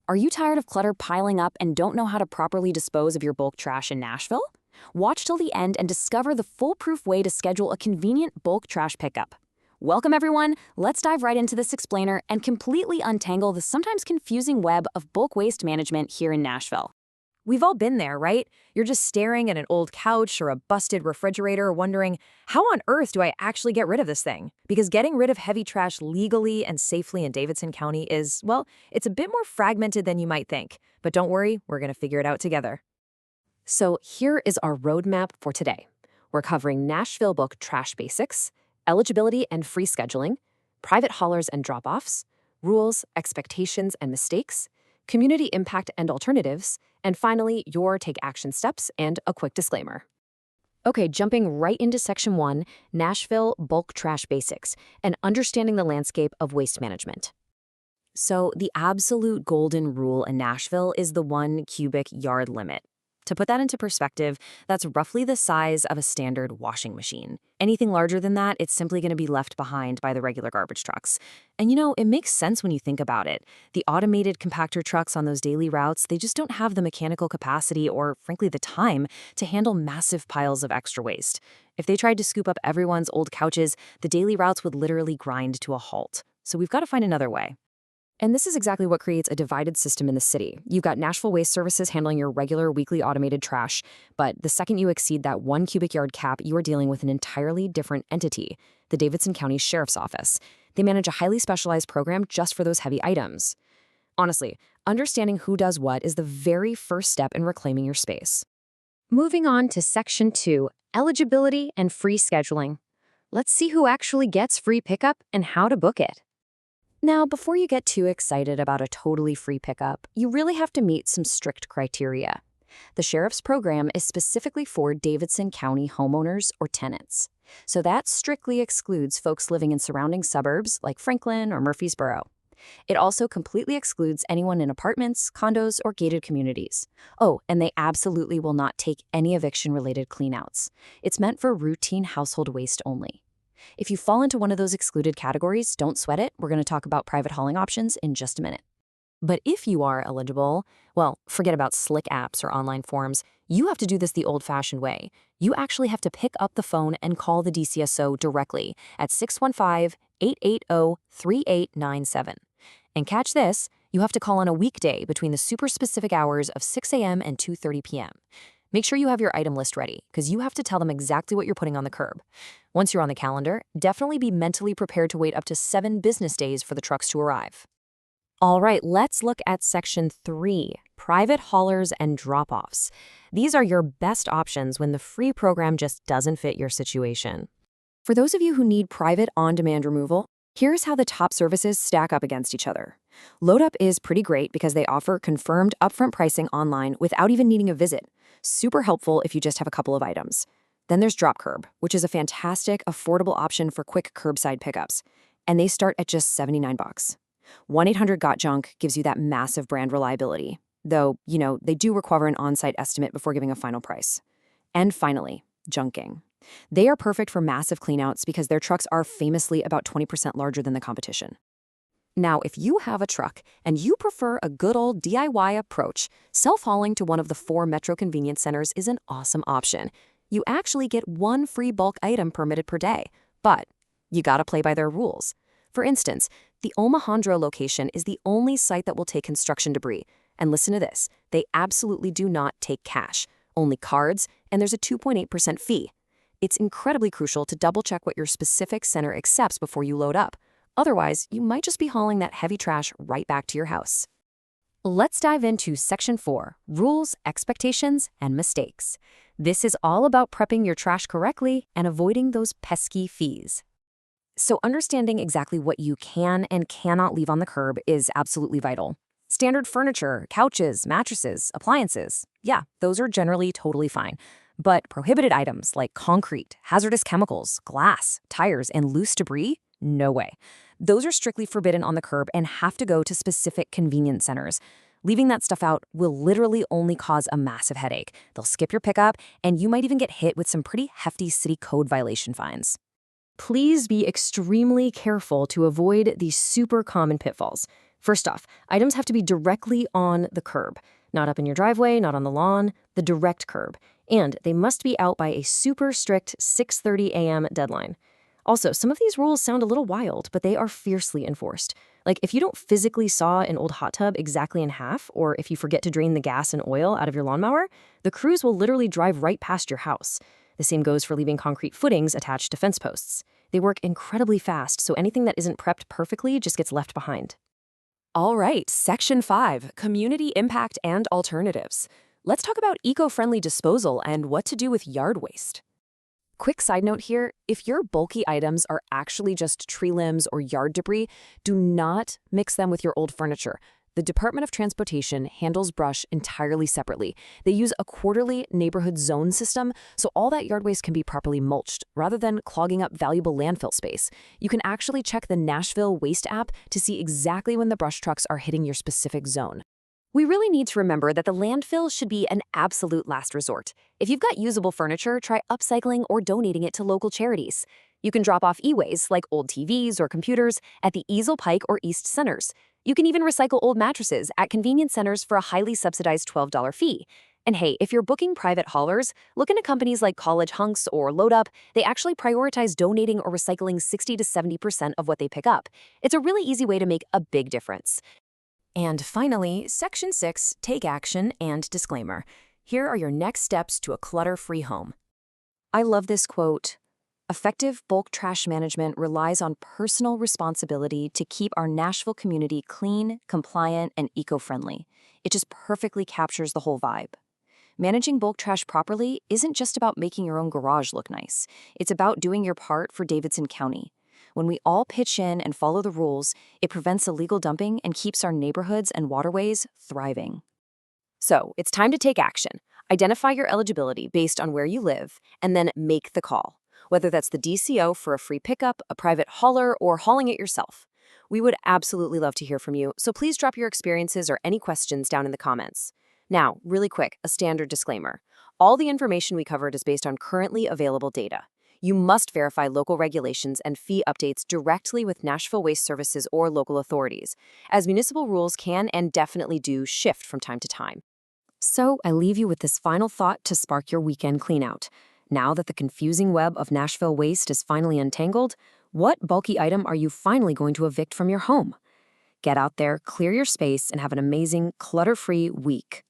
Are you tired of clutter piling up and don't know how to properly dispose of your bulk trash in Nashville? Watch till the end and discover the foolproof way to schedule a convenient bulk trash pickup. Welcome, everyone. Let's dive right into this explainer and completely untangle the sometimes confusing web of bulk waste management here in Nashville. We've all been there, right? You're just staring at an old couch or a busted refrigerator wondering, how on earth do I actually get rid of this thing? Because getting rid of heavy trash legally and safely in Davidson County is, well, it's a bit more fragmented than you might think. But don't worry, we're going to figure it out together. So here is our roadmap for today. We're covering Nashville bulk trash basics, eligibility and free scheduling, private haulers and drop-offs, rules, expectations and mistakes, community impact and alternatives, and finally, your take action steps and a quick disclaimer. Okay, jumping right into Section 1, Nashville bulk trash basics, and understanding the landscape of waste management. So the absolute golden rule in Nashville is the 1 cubic yard limit. To put that into perspective, that's roughly the size of a standard washing machine. Anything larger than that, it's simply going to be left behind by the regular garbage trucks. And it makes sense when you think about it. The automated compactor trucks on those daily routes, they just don't have the mechanical capacity or, frankly, the time to handle massive piles of extra waste. If they tried to scoop up everyone's old couches, the daily routes would literally grind to a halt. So we've got to find another way. And this is exactly what creates a divided system in the city. You've got Nashville Waste Services handling your regular weekly automated trash, but the second you exceed that 1 cubic yard cap, you are dealing with an entirely different entity, the Davidson County Sheriff's Office. They manage a highly specialized program just for those heavy items. Honestly, understanding who does what is the very first step in reclaiming your space. Moving on to Section 2, eligibility and free scheduling. Let's see who actually gets free pickup and how to book it. Now, before you get too excited about a totally free pickup, you really have to meet some strict criteria. The Sheriff's program is specifically for Davidson County homeowners or tenants. So that strictly excludes folks living in surrounding suburbs like Franklin or Murfreesboro. It also completely excludes anyone in apartments, condos, or gated communities. Oh, and they absolutely will not take any eviction-related cleanouts. It's meant for routine household waste only. If you fall into one of those excluded categories, don't sweat it. We're going to talk about private hauling options in just a minute. But if you are eligible, well, forget about slick apps or online forms. You have to do this the old-fashioned way. You actually have to pick up the phone and call the DCSO directly at 615-880-3897. And catch this, you have to call on a weekday between the super specific hours of 6 a.m. and 2:30 p.m. Make sure you have your item list ready, because you have to tell them exactly what you're putting on the curb. Once you're on the calendar, definitely be mentally prepared to wait up to 7 business days for the trucks to arrive. All right, let's look at Section 3, private haulers and drop-offs. These are your best options when the free program just doesn't fit your situation. For those of you who need private on-demand removal, here's how the top services stack up against each other. LoadUp is pretty great because they offer confirmed upfront pricing online without even needing a visit. Super helpful if you just have a couple of items. Then there's DropCurb, which is a fantastic, affordable option for quick curbside pickups. And they start at just $79. 1-800-GOT-JUNK gives you that massive brand reliability. Though, they do require an on-site estimate before giving a final price. And finally, junking. They are perfect for massive cleanouts because their trucks are famously about 20% larger than the competition. Now, if you have a truck and you prefer a good old DIY approach, self-hauling to one of the 4 Metro convenience centers is an awesome option. You actually get 1 free bulk item permitted per day, but you gotta play by their rules. For instance, the Omohundro location is the only site that will take construction debris. And listen to this, they absolutely do not take cash, only cards, and there's a 2.8% fee. It's incredibly crucial to double-check what your specific center accepts before you load up. Otherwise, you might just be hauling that heavy trash right back to your house. Let's dive into Section 4, rules, expectations, and mistakes. This is all about prepping your trash correctly and avoiding those pesky fees. So understanding exactly what you can and cannot leave on the curb is absolutely vital. Standard furniture, couches, mattresses, appliances, yeah, those are generally totally fine. But prohibited items like concrete, hazardous chemicals, glass, tires, and loose debris, no way. Those are strictly forbidden on the curb and have to go to specific convenience centers. Leaving that stuff out will literally only cause a massive headache. They'll skip your pickup, and you might even get hit with some pretty hefty city code violation fines. Please be extremely careful to avoid these super common pitfalls. First off, items have to be directly on the curb. Not up in your driveway, not on the lawn, the direct curb. And they must be out by a super strict 6:30 a.m. deadline. Also, some of these rules sound a little wild, but they are fiercely enforced. Like, if you don't physically saw an old hot tub exactly in half, or if you forget to drain the gas and oil out of your lawnmower, the crews will literally drive right past your house. The same goes for leaving concrete footings attached to fence posts. They work incredibly fast, so anything that isn't prepped perfectly just gets left behind. All right, Section 5, Community Impact and Alternatives. Let's talk about eco-friendly disposal and what to do with yard waste. Quick side note here, if your bulky items are actually just tree limbs or yard debris, do not mix them with your old furniture. The Department of Transportation handles brush entirely separately. They use a quarterly neighborhood zone system, so all that yard waste can be properly mulched, rather than clogging up valuable landfill space. You can actually check the Nashville Waste app to see exactly when the brush trucks are hitting your specific zone. We really need to remember that the landfill should be an absolute last resort. If you've got usable furniture, try upcycling or donating it to local charities. You can drop off e-waste like old TVs or computers at the Easel Pike or East Centers. You can even recycle old mattresses at convenience centers for a highly subsidized $12 fee. And hey, if you're booking private haulers, look into companies like College Hunks or Load Up. They actually prioritize donating or recycling 60 to 70% of what they pick up. It's a really easy way to make a big difference. And finally, Section 6, Take Action and Disclaimer. Here are your next steps to a clutter-free home. I love this quote. Effective bulk trash management relies on personal responsibility to keep our Nashville community clean, compliant, and eco-friendly. It just perfectly captures the whole vibe. Managing bulk trash properly isn't just about making your own garage look nice. It's about doing your part for Davidson County. When we all pitch in and follow the rules, it prevents illegal dumping and keeps our neighborhoods and waterways thriving. So, it's time to take action. Identify your eligibility based on where you live, and then make the call. Whether that's the DCO for a free pickup, a private hauler, or hauling it yourself. We would absolutely love to hear from you, so please drop your experiences or any questions down in the comments. Now, really quick, a standard disclaimer. All the information we covered is based on currently available data. You must verify local regulations and fee updates directly with Nashville Waste Services or local authorities, as municipal rules can and definitely do shift from time to time. So, I leave you with this final thought to spark your weekend cleanout. Now that the confusing web of Nashville waste is finally untangled, what bulky item are you finally going to evict from your home? Get out there, clear your space, and have an amazing, clutter-free week.